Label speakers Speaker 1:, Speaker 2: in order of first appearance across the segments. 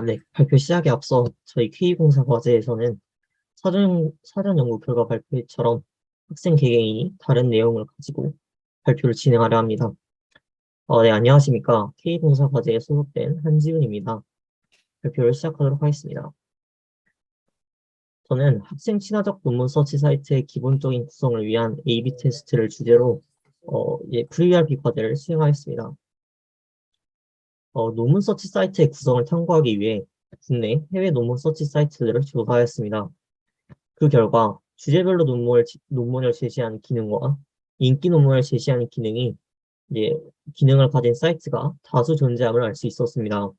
Speaker 1: 네. 발표 시작에 앞서 저희 K공사 과제에서는 사전 연구 결과 발표처럼 학생 개개인이 다른 내용을 가지고 발표를 진행하려 합니다. 네, 안녕하십니까. K공사 과제에 소속된 한지훈입니다. 발표를 시작하도록 하겠습니다. 저는 학생 친화적 논문 서치 사이트의 기본적인 구성을 위한 A/B 테스트를 주제로 VRB 과제를 수행하였습니다. 논문 서치 사이트의 구성을 탐구하기 위해 국내 해외 논문 서치 사이트들을 조사하였습니다. 그 결과 주제별로 논문을 제시하는 기능과 인기 논문을 제시하는 기능이 이제 기능을 가진 사이트가 다수 존재함을 알 수 있었습니다.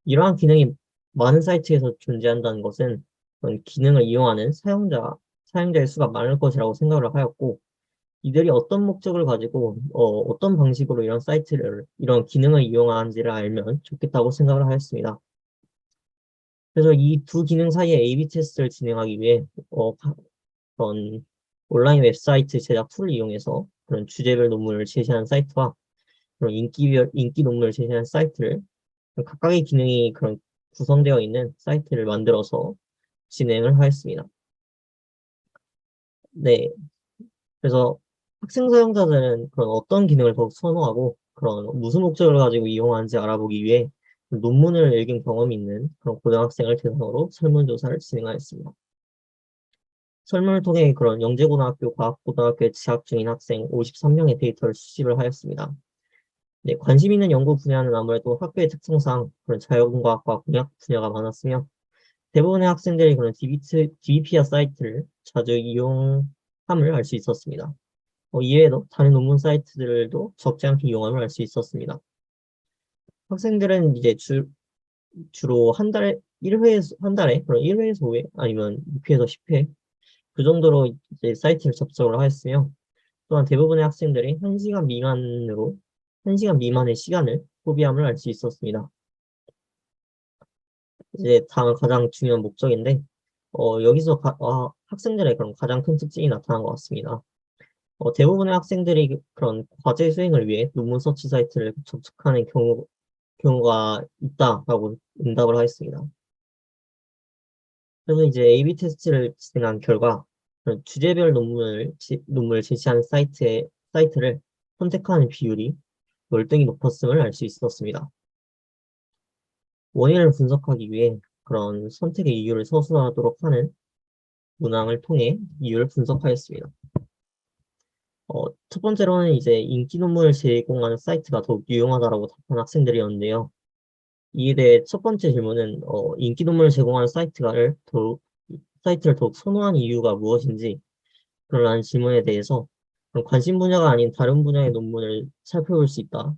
Speaker 1: 이러한 기능이 많은 사이트에서 존재한다는 것은 그런 기능을 이용하는 사용자의 수가 많을 것이라고 생각을 하였고, 이들이 어떤 목적을 가지고 어떤 방식으로 이런 기능을 이용하는지를 알면 좋겠다고 생각을 하였습니다. 그래서 이 두 기능 사이에 A/B 테스트를 진행하기 위해 그런 온라인 웹사이트 제작 툴을 이용해서 그런 주제별 논문을 제시하는 사이트와 그런 인기 논문을 제시하는 사이트를 각각의 기능이 그런 구성되어 있는 사이트를 만들어서 진행을 하였습니다. 네. 그래서 학생 사용자들은 그런 어떤 기능을 더욱 선호하고 그런 무슨 목적을 가지고 이용하는지 알아보기 위해 논문을 읽은 경험이 있는 그런 고등학생을 대상으로 설문조사를 진행하였습니다. 설문을 통해 그런 영재고등학교, 과학고등학교에 재학 중인 학생 53명의 데이터를 수집을 하였습니다. 네, 관심 있는 연구 분야는 아무래도 학교의 특성상 그런 자연과학과 공학 분야가 많았으며, 대부분의 학생들이 그런 DBpeer 사이트를 자주 이용함을 알 수 있었습니다. 이외에도 다른 논문 사이트들도 적지 않게 이용함을 알 수 있었습니다. 학생들은 이제 주로 한 달에 그런 1회에서 5회 아니면 6회에서 10회 그 정도로 이제 사이트를 접속을 하였으며, 또한 대부분의 학생들이 1시간 미만의 시간을 소비함을 알 수 있었습니다. 이제 다음 가장 중요한 목적인데, 여기서 학생들의 그런 가장 큰 특징이 나타난 것 같습니다. 대부분의 학생들이 그런 과제 수행을 위해 논문 서치 사이트를 접속하는 경우가 있다라고 응답을 하였습니다. 그래서 이제 A/B 테스트를 진행한 결과 그런 주제별 논문을 제시하는 사이트를 선택하는 비율이 월등히 높았음을 알 수 있었습니다. 원인을 분석하기 위해 그런 선택의 이유를 서술하도록 하는 문항을 통해 이유를 분석하였습니다. 첫 번째로는 이제 인기 논문을 제공하는 사이트가 더욱 유용하다라고 답한 학생들이었는데요. 이에 대해 첫 번째 질문은 인기 논문을 제공하는 사이트를 더욱 선호한 이유가 무엇인지 그런 질문에 대해서 그런 관심 분야가 아닌 다른 분야의 논문을 살펴볼 수 있다.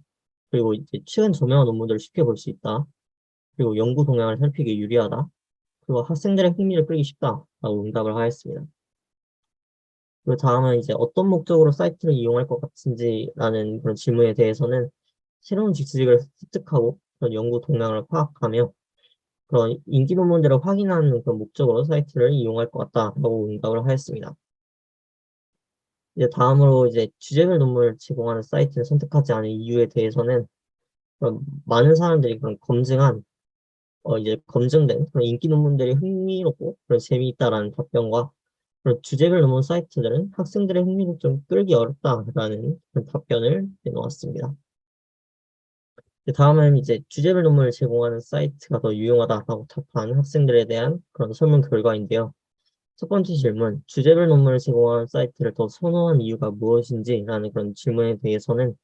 Speaker 1: 그리고 이제 최근 저명한 논문들을 쉽게 볼 수 있다. 그리고 연구 동향을 살피기 유리하다. 그리고 학생들의 흥미를 끌기 쉽다라고 응답을 하였습니다. 그리고 다음은 이제 어떤 목적으로 사이트를 이용할 것 같은지라는 그런 질문에 대해서는 새로운 지식을 습득하고 그런 연구 동향을 파악하며 그런 인기 논문들을 확인하는 그런 목적으로 사이트를 이용할 것 같다라고 응답을 하였습니다. 이제 다음으로 이제 주제별 논문을 제공하는 사이트를 선택하지 않은 이유에 대해서는 그런 많은 사람들이 그런 이제 검증된 그런 인기 논문들이 흥미롭고 그런 재미있다라는 답변과 그런 주제별 논문 사이트들은 학생들의 흥미를 좀 끌기 어렵다라는 그런 답변을 내놓았습니다. 다음은 이제 주제별 논문을 제공하는 사이트가 더 유용하다라고 답한 학생들에 대한 그런 설문 결과인데요. 첫 번째 질문, 주제별 논문을 제공하는 사이트를 더 선호한 이유가 무엇인지라는 그런 질문에 대해서는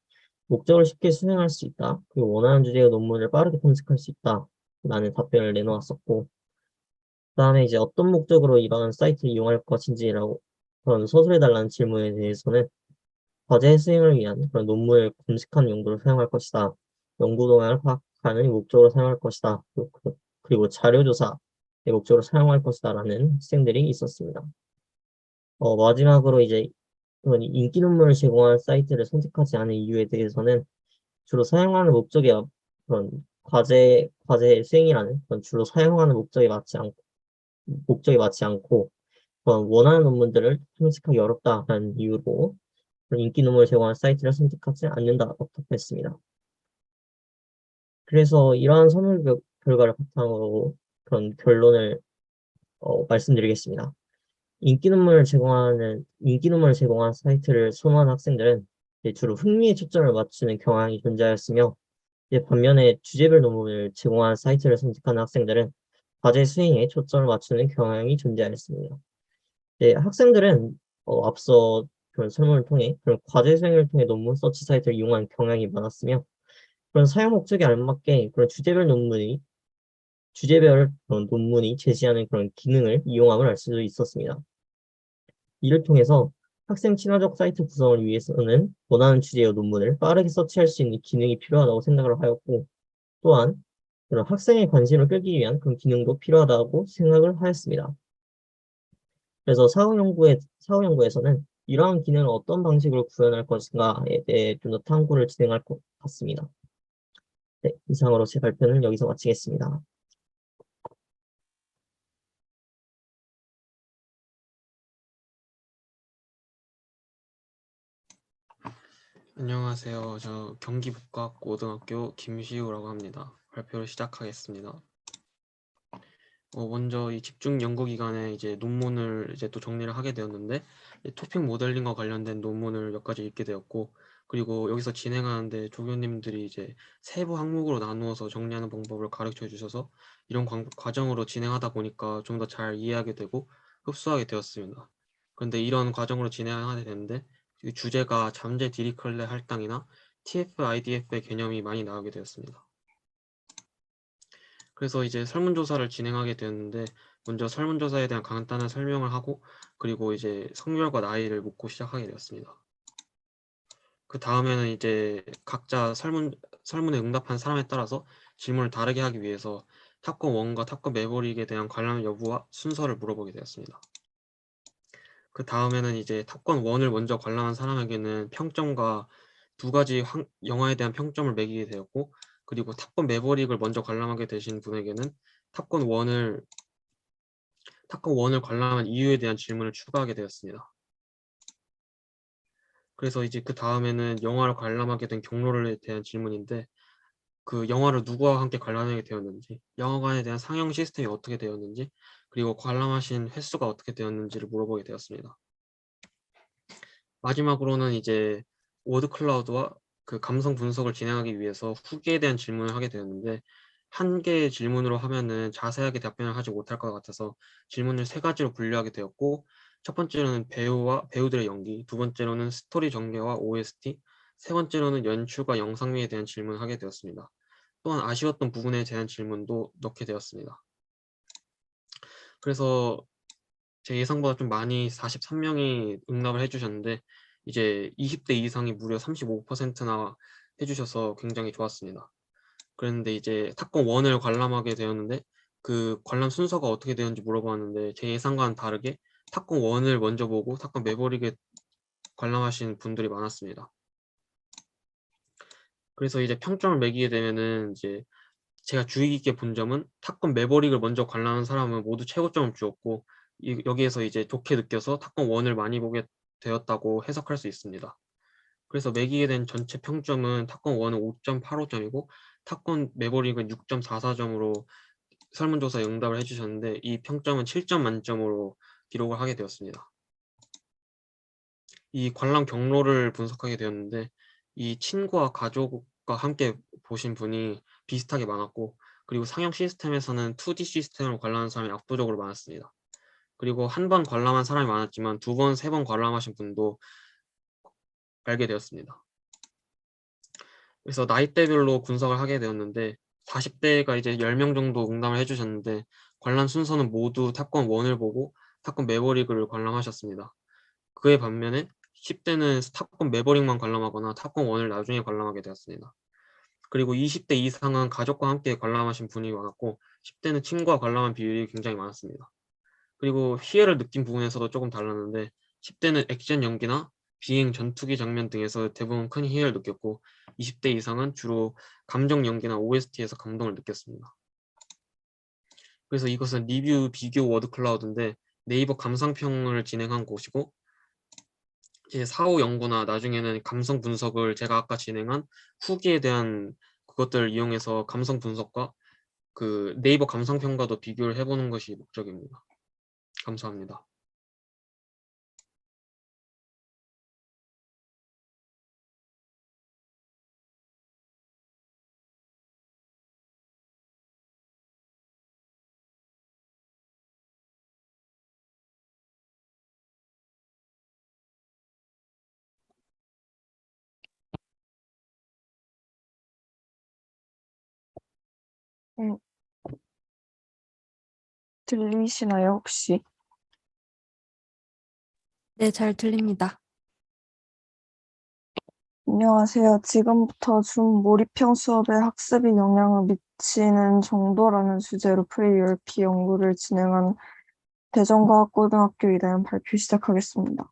Speaker 1: 목적을 쉽게 수행할 수 있다. 그리고 원하는 주제의 논문을 빠르게 탐색할 수 있다. 라는 답변을 내놓았었고, 그다음에 이제 어떤 목적으로 이러한 사이트를 이용할 것인지라고 그런 서술해달라는 질문에 대해서는 과제 수행을 위한 그런 논문을 검색하는 용도로 사용할 것이다. 연구 동향을 파악하는 목적으로 사용할 것이다. 그리고 자료 조사의 목적으로 사용할 것이다. 라는 학생들이 있었습니다. 마지막으로 이제 그런 인기 논문을 제공하는 사이트를 선택하지 않은 이유에 대해서는 주로 사용하는 그런 과제 수행이라는 그런 주로 사용하는 목적에 맞지 않고 그런 원하는 논문들을 탐색하기 어렵다라는 이유로 그런 인기 논문을 제공하는 사이트를 선택하지 않는다고 답했습니다. 그래서 이러한 결과를 바탕으로 그런 결론을 말씀드리겠습니다. 인기 논문을 제공한 사이트를 선호하는 학생들은 주로 흥미에 초점을 맞추는 경향이 존재하였으며, 반면에 주제별 논문을 제공하는 사이트를 선택하는 학생들은 과제 수행에 초점을 맞추는 경향이 존재하였습니다. 학생들은 앞서 그런 설문을 통해 그런 과제 수행을 통해 논문 서치 사이트를 이용하는 경향이 많았으며, 그런 사용 목적에 알맞게 그런 주제별 그런 논문이 제시하는 그런 기능을 이용함을 알 수도 있었습니다. 이를 통해서 학생 친화적 사이트 구성을 위해서는 원하는 주제의 논문을 빠르게 서치할 수 있는 기능이 필요하다고 생각을 하였고, 또한 그런 학생의 관심을 끌기 위한 그런 기능도 필요하다고 생각을 하였습니다. 그래서 사후연구에서는 이러한 기능을 어떤 방식으로 구현할 것인가에 대해 좀 더 탐구를 진행할 것 같습니다. 네, 이상으로 제 발표는 여기서 마치겠습니다.
Speaker 2: 안녕하세요. 저 경기북학고등학교 김시우라고 합니다. 발표를 시작하겠습니다. 먼저 이 집중 연구 기간에 이제 논문을 이제 또 정리를 하게 되었는데, 토픽 모델링과 관련된 논문을 몇 가지 읽게 되었고, 그리고 여기서 진행하는데 조교님들이 이제 세부 항목으로 나누어서 정리하는 방법을 가르쳐 주셔서 이런 과정으로 진행하다 보니까 좀 더 잘 이해하게 되고 흡수하게 되었습니다. 그런데 이런 과정으로 진행하게 되는데, 그 주제가 잠재 디리클레 할당이나 TF-IDF의 개념이 많이 나오게 되었습니다. 그래서 이제 설문조사를 진행하게 되었는데, 먼저 설문조사에 대한 간단한 설명을 하고, 그리고 이제 성별과 나이를 묻고 시작하게 되었습니다. 그 다음에는 이제 각자 설문에 응답한 사람에 따라서 질문을 다르게 하기 위해서 탑건 1과 탑건 매버릭에 대한 관람 여부와 순서를 물어보게 되었습니다. 그 다음에는 이제 탑건 1을 먼저 관람한 사람에게는 평점과 두 가지 영화에 대한 평점을 매기게 되었고, 그리고 탑건 매버릭을 먼저 관람하게 되신 분에게는 탑건 1을 관람한 이유에 대한 질문을 추가하게 되었습니다. 그래서 이제 그 다음에는 영화를 관람하게 된 경로에 대한 질문인데, 그 영화를 누구와 함께 관람하게 되었는지, 영화관에 대한 상영 시스템이 어떻게 되었는지, 그리고 관람하신 횟수가 어떻게 되었는지를 물어보게 되었습니다. 마지막으로는 이제 워드 클라우드와 그 감성 분석을 진행하기 위해서 후기에 대한 질문을 하게 되었는데, 한 개의 질문으로 하면은 자세하게 답변을 하지 못할 것 같아서 질문을 세 가지로 분류하게 되었고, 첫 번째로는 배우들의 연기, 두 번째로는 스토리 전개와 OST, 세 번째로는 연출과 영상미에 대한 질문을 하게 되었습니다. 또한 아쉬웠던 부분에 대한 질문도 넣게 되었습니다. 그래서 제 예상보다 좀 많이 43명이 응답을 해주셨는데, 이제 20대 이상이 무려 35%나 해주셔서 굉장히 좋았습니다. 그런데 이제 탑건 1을 관람하게 되었는데, 그 관람 순서가 어떻게 되었는지 물어봤는데 제 예상과는 다르게 탑건 1을 먼저 보고 탑건 매버릭에 관람하신 분들이 많았습니다. 그래서 이제 평점을 매기게 되면은 이제 제가 주의 깊게 본 점은 탑건 매버릭을 먼저 관람한 사람은 모두 최고점을 주었고, 여기에서 이제 좋게 느껴서 탑건 1을 많이 보게 되었다고 해석할 수 있습니다. 그래서 매기게 된 전체 평점은 탑건 1은 5.85점이고 탑건 매버릭은 6.44점으로 설문조사에 응답을 해주셨는데, 이 평점은 7점 만점으로 기록을 하게 되었습니다. 이 관람 경로를 분석하게 되었는데, 이 친구와 가족과 함께 보신 분이 비슷하게 많았고, 그리고 상영 시스템에서는 2D 시스템을 관람하는 사람이 압도적으로 많았습니다. 그리고 한 번 관람한 사람이 많았지만 두 번, 세 번 관람하신 분도 알게 되었습니다. 그래서 나이대별로 분석을 하게 되었는데, 40대가 이제 10명 정도 응답을 해주셨는데, 관람 순서는 모두 탑건 1을 보고 탑건 매버릭을 관람하셨습니다. 그에 반면에 10대는 탑건 매버릭만 관람하거나 탑건 1을 나중에 관람하게 되었습니다. 그리고 20대 이상은 가족과 함께 관람하신 분이 많았고, 10대는 친구와 관람한 비율이 굉장히 많았습니다. 그리고 희열을 느낀 부분에서도 조금 달랐는데, 10대는 액션 연기나 비행 전투기 장면 등에서 대부분 큰 희열을 느꼈고, 20대 이상은 주로 감정 연기나 OST에서 감동을 느꼈습니다. 그래서 이것은 리뷰 비교 워드 클라우드인데, 네이버 감상평을 진행한 곳이고, 이제 사후 연구나 나중에는 감성 분석을 제가 아까 진행한 후기에 대한 그것들을 이용해서 감성 분석과 그 네이버 감상평가도 비교를 해보는 것이 목적입니다. 감사합니다.
Speaker 3: 음, 들리시나요, 혹시?
Speaker 4: 네, 잘 들립니다.
Speaker 3: 안녕하세요. 지금부터 줌 몰입형 수업에 학습에 영향을 미치는 정도라는 주제로 프리유얼피 연구를 진행한 대전과학고등학교에 대한 발표 시작하겠습니다.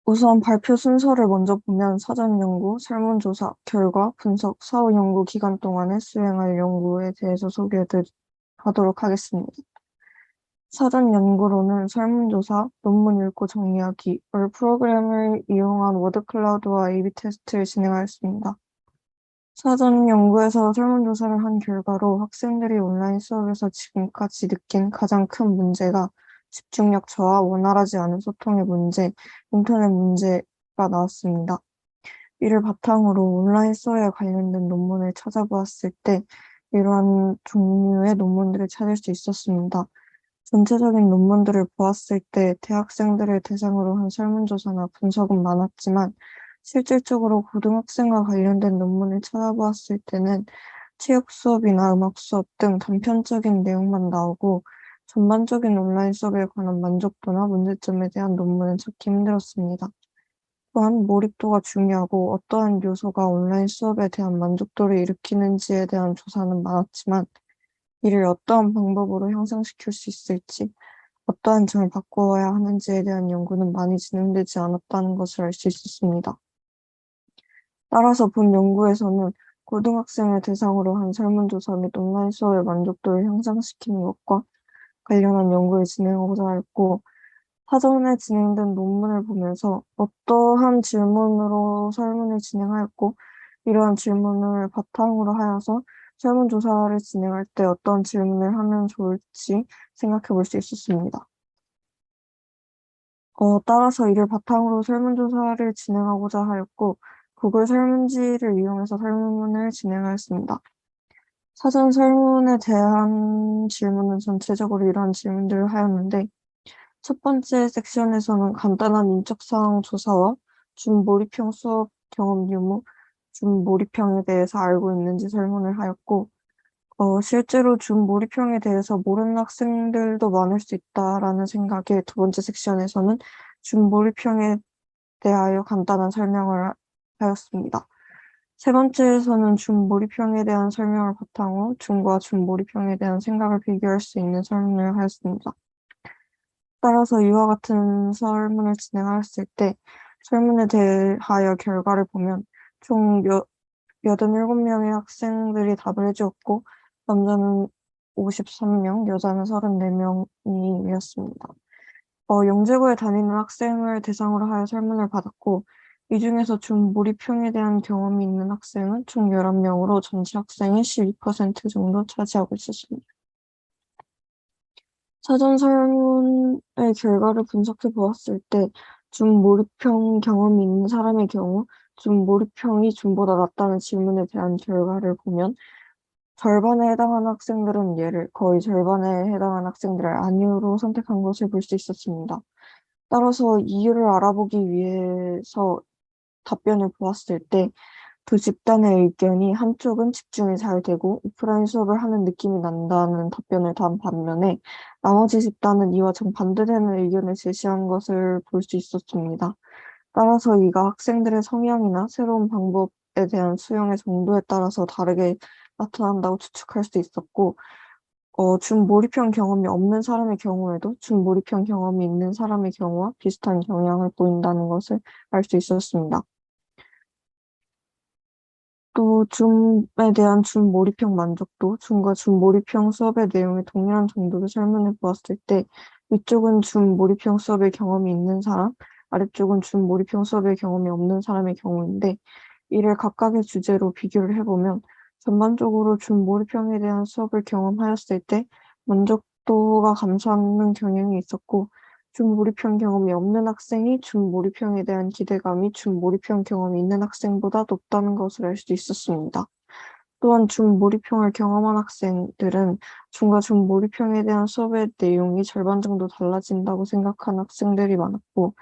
Speaker 3: 우선 발표 순서를 먼저 보면 사전 연구, 설문조사, 결과, 분석, 사후 연구 기간 동안에 수행할 연구에 대해서 소개하도록 하겠습니다. 사전 연구로는 설문조사, 논문 읽고 정리하기, 월 프로그램을 이용한 워드클라우드와 A/B 테스트를 진행하였습니다. 사전 연구에서 설문조사를 한 결과로 학생들이 온라인 수업에서 지금까지 느낀 가장 큰 문제가 집중력 저하, 원활하지 않은 소통의 문제, 인터넷 문제가 나왔습니다. 이를 바탕으로 온라인 수업에 관련된 논문을 찾아보았을 때 이러한 종류의 논문들을 찾을 수 있었습니다. 전체적인 논문들을 보았을 때 대학생들을 대상으로 한 설문조사나 분석은 많았지만 실질적으로 고등학생과 관련된 논문을 찾아보았을 때는 체육 수업이나 음악 수업 등 단편적인 내용만 나오고 전반적인 온라인 수업에 관한 만족도나 문제점에 대한 논문은 찾기 힘들었습니다. 또한 몰입도가 중요하고 어떠한 요소가 온라인 수업에 대한 만족도를 일으키는지에 대한 조사는 많았지만 이를 어떠한 방법으로 향상시킬 수 있을지, 어떠한 점을 바꿔야 하는지에 대한 연구는 많이 진행되지 않았다는 것을 알 수 있었습니다. 따라서 본 연구에서는 고등학생을 대상으로 한 설문조사 및 온라인 수업의 만족도를 향상시키는 것과 관련한 연구를 진행하고자 했고, 사전에 진행된 논문을 보면서 어떠한 질문으로 설문을 진행하였고, 이러한 질문을 바탕으로 하여서 설문조사를 진행할 때 어떤 질문을 하면 좋을지 생각해 볼 수 있었습니다. 따라서 이를 바탕으로 설문조사를 진행하고자 하였고, 구글 설문지를 이용해서 설문을 진행하였습니다. 사전 설문에 대한 질문은 전체적으로 이러한 질문들을 하였는데, 첫 번째 섹션에서는 간단한 인적사항 조사와 줌 몰입형 수업 경험 유무, 줌 몰입형에 대해서 알고 있는지 설문을 하였고, 실제로 줌 몰입형에 대해서 모르는 학생들도 많을 수 있다라는 생각에 두 번째 섹션에서는 줌 몰입형에 대하여 간단한 설명을 하였습니다. 세 번째에서는 줌 몰입형에 대한 설명을 바탕으로 줌과 줌 몰입형에 대한 생각을 비교할 수 있는 설문을 하였습니다. 따라서 이와 같은 설문을 진행하였을 때 설문에 대하여 결과를 보면 총 87명의 학생들이 답을 해주었고 남자는 53명, 여자는 34명이었습니다. 영재고에 다니는 학생을 대상으로 하여 설문을 받았고 이 중에서 줌 몰입형에 대한 경험이 있는 학생은 총 11명으로 전체 학생의 12% 정도 차지하고 있었습니다. 사전 설문의 결과를 분석해 보았을 때 줌 몰입형 경험이 있는 사람의 경우 줌 몰입형이 줌보다 낫다는 질문에 대한 결과를 보면 절반에 해당하는 학생들은 예를, 거의 절반에 해당하는 학생들을 아니오로 선택한 것을 볼 수 있었습니다. 따라서 이유를 알아보기 위해서 답변을 보았을 때 두 집단의 의견이 한쪽은 집중이 잘 되고 오프라인 수업을 하는 느낌이 난다는 답변을 단 반면에 나머지 집단은 이와 정반대되는 의견을 제시한 것을 볼 수 있었습니다. 따라서 이가 학생들의 성향이나 새로운 방법에 대한 수용의 정도에 따라서 다르게 나타난다고 추측할 수 있었고, 줌 몰입형 경험이 없는 사람의 경우에도 줌 몰입형 경험이 있는 사람의 경우와 비슷한 경향을 보인다는 것을 알 수 있었습니다. 또 줌에 대한 줌 몰입형 만족도, 줌과 줌 몰입형 수업의 내용의 동일한 정도를 설문해 보았을 때 위쪽은 줌 몰입형 수업의 경험이 있는 사람, 아래쪽은 줌 몰입형 수업의 경험이 없는 사람의 경우인데 이를 각각의 주제로 비교를 해보면 전반적으로 준몰입형에 대한 수업을 경험하였을 때 만족도가 감소하는 경향이 있었고, 준몰입형 경험이 없는 학생이 준몰입형에 대한 기대감이 준몰입형 경험이 있는 학생보다 높다는 것을 알 수 있었습니다. 또한 준몰입형을 경험한 학생들은 준과 준몰입형에 대한 수업의 내용이 절반 정도 달라진다고 생각하는 학생들이 많았고,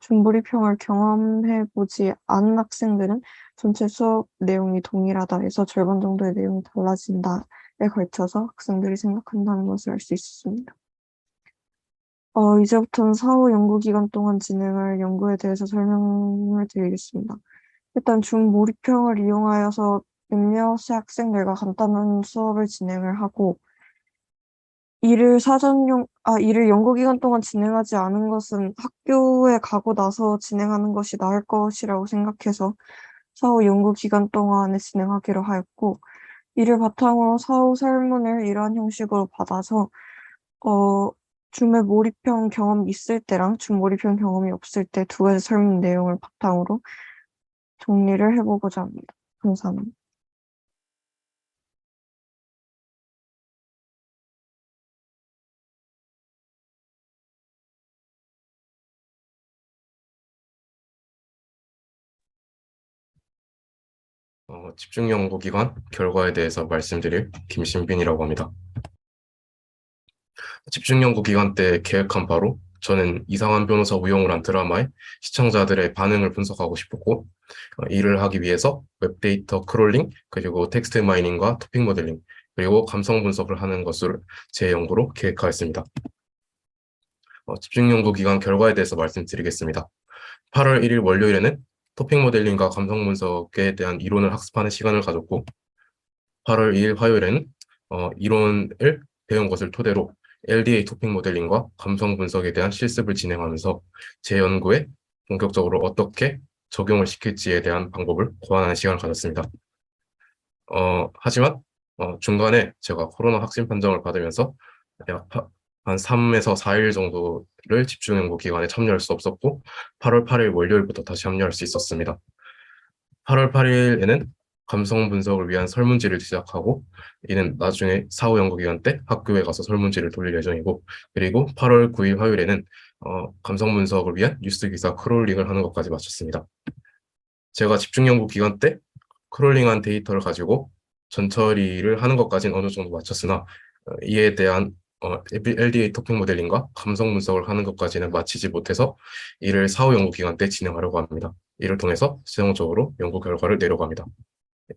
Speaker 3: 준몰입형을 경험해보지 않은 학생들은 전체 수업 내용이 동일하다 해서 절반 정도의 내용이 달라진다에 걸쳐서 학생들이 생각한다는 것을 알 수 있었습니다. 이제부터는 4호 연구기간 동안 진행할 연구에 대해서 설명을 드리겠습니다. 일단 준몰입형을 이용하여서 몇몇의 학생들과 간단한 수업을 진행을 하고, 이를 연구기간 동안 진행하지 않은 것은 학교에 가고 나서 진행하는 것이 나을 것이라고 생각해서 4호 연구기간 동안에 진행하기로 하였고, 이를 바탕으로 4호 설문을 이러한 형식으로 받아서, 준몰입형 경험이 있을 때랑 준몰입형 경험이 없을 때 두 가지 설문 내용을 바탕으로 정리를 해보고자 합니다. 감사합니다.
Speaker 5: 집중 연구 기관 결과에 대해서 말씀드릴 김신빈이라고 합니다. 집중 연구 기간 때 계획한 바로 저는 이상한 변호사 우영우란 드라마의 시청자들의 반응을 분석하고 싶었고, 이를 하기 위해서 웹데이터 크롤링, 그리고 텍스트 마이닝과 토픽 모델링, 그리고 감성 분석을 하는 것을 제 연구로 계획하였습니다. 집중 연구 기간 결과에 대해서 말씀드리겠습니다. 8월 1일 월요일에는 토픽 모델링과 감성 분석에 대한 이론을 학습하는 시간을 가졌고, 8월 2일 화요일에는 이론을 배운 것을 토대로 LDA 토픽 모델링과 감성 분석에 대한 실습을 진행하면서 제 연구에 본격적으로 어떻게 적용을 시킬지에 대한 방법을 고안하는 시간을 가졌습니다. 하지만 중간에 제가 코로나 확진 판정을 받으면서 약 한 3에서 4일 정도를 집중 연구 기간에 참여할 수 없었고, 8월 8일 월요일부터 다시 참여할 수 있었습니다. 8월 8일에는 감성 분석을 위한 설문지를 시작하고, 이는 나중에 4호 연구 기간 때 학교에 가서 설문지를 돌릴 예정이고, 그리고 8월 9일 화요일에는 감성 분석을 위한 뉴스 기사 크롤링을 하는 것까지 마쳤습니다. 제가 집중 연구 기간 때 크롤링한 데이터를 가지고 전처리를 하는 것까지는 어느 정도 마쳤으나, 이에 대한 LDA 토픽 모델링과 감성 분석을 하는 것까지는 마치지 못해서 이를 4호 연구 기간 때 진행하려고 합니다. 이를 통해서 최종적으로 연구 결과를 내려고 합니다.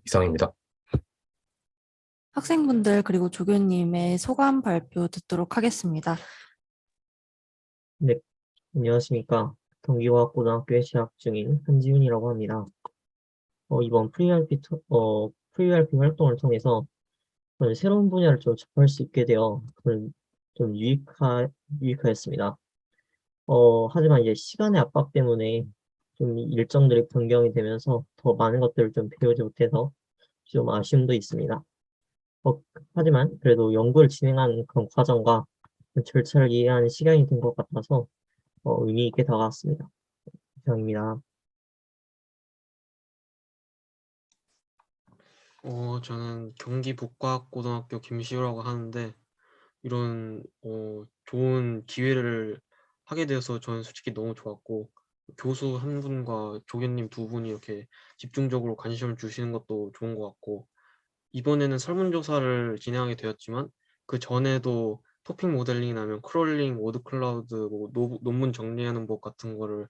Speaker 5: 이상입니다.
Speaker 4: 학생분들 그리고 조교님의 소감 발표 듣도록 하겠습니다.
Speaker 1: 네, 안녕하십니까. 경기과학고등학교에 재학 중인 한지훈이라고 합니다. 이번 프리RP 활동을 통해서 저는 새로운 분야를 좀 접할 수 있게 되어 저는 좀 유익하였습니다. 하지만 이제 시간의 압박 때문에 좀 일정들이 변경이 되면서 더 많은 것들을 좀 배우지 못해서 좀 아쉬움도 있습니다. 하지만 그래도 연구를 진행하는 그런 과정과 절차를 이해하는 시간이 된 것 같아서 의미 있게 다가왔습니다. 이상입니다.
Speaker 2: 저는 경기 북과학고등학교 김시우라고 하는데, 이런 좋은 기회를 하게 되어서 저는 솔직히 너무 좋았고, 교수 한 분과 조교님 두 분이 이렇게 집중적으로 관심을 주시는 것도 좋은 것 같고, 이번에는 설문조사를 진행하게 되었지만 그 전에도 토픽 모델링이나 하면 크롤링, 워드 클라우드, 뭐 논문 정리하는 법 같은 거를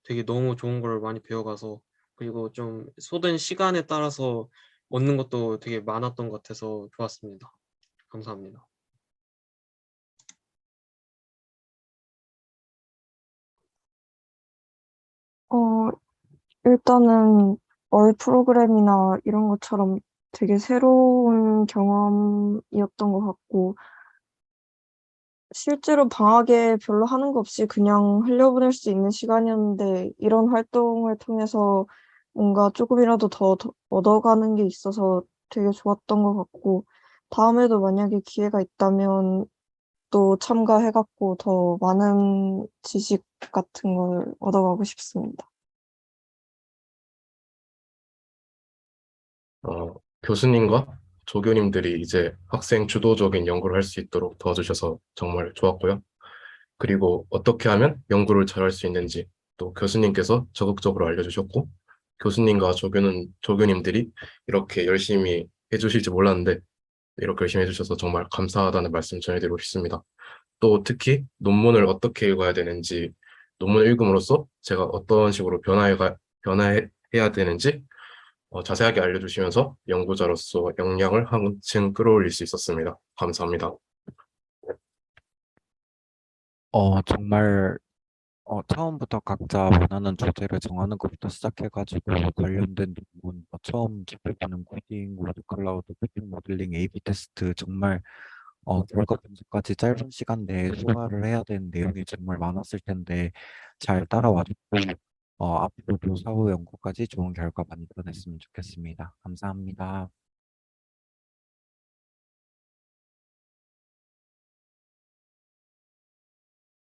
Speaker 2: 되게 너무 좋은 걸 많이 배워가서, 그리고 좀 쏟은 시간에 따라서 얻는 것도 되게 많았던 것 같아서 좋았습니다. 감사합니다.
Speaker 3: 어, 일단은 월 프로그램이나 이런 것처럼 되게 새로운 경험이었던 것 같고, 실제로 방학에 별로 하는 거 없이 그냥 흘려보낼 수 있는 시간이었는데, 이런 활동을 통해서 뭔가 조금이라도 더 얻어가는 게 있어서 되게 좋았던 것 같고, 다음에도 만약에 기회가 있다면 또 참가해갖고 더 많은 지식 같은 걸 얻어가고 싶습니다.
Speaker 5: 교수님과 조교님들이 이제 학생 주도적인 연구를 할 수 있도록 도와주셔서 정말 좋았고요. 그리고 어떻게 하면 연구를 잘할 수 있는지 또 교수님께서 적극적으로 알려주셨고, 교수님과 조교님들이 이렇게 열심히 해주실지 몰랐는데 이렇게 열심히 해주셔서 정말 감사하다는 말씀 전해드리고 싶습니다. 또 특히 논문을 어떻게 읽어야 되는지, 논문을 읽음으로써 제가 어떤 식으로 변화해야 되는지 자세하게 알려주시면서 연구자로서 역량을 한층 끌어올릴 수 있었습니다. 감사합니다.
Speaker 6: 정말 처음부터 각자 원하는 주제를 정하는 것부터 시작해가지고 관련된 논문, 처음 접해보는 코딩, 워드 클라우드, 코딩 모델링, A/B 테스트 정말 결과 분석까지 짧은 시간 내에 소화를 해야 되는 내용이 정말 많았을 텐데 잘 따라와줬고 앞으로도 사후 연구까지 좋은 결과 만들어냈으면 좋겠습니다. 감사합니다.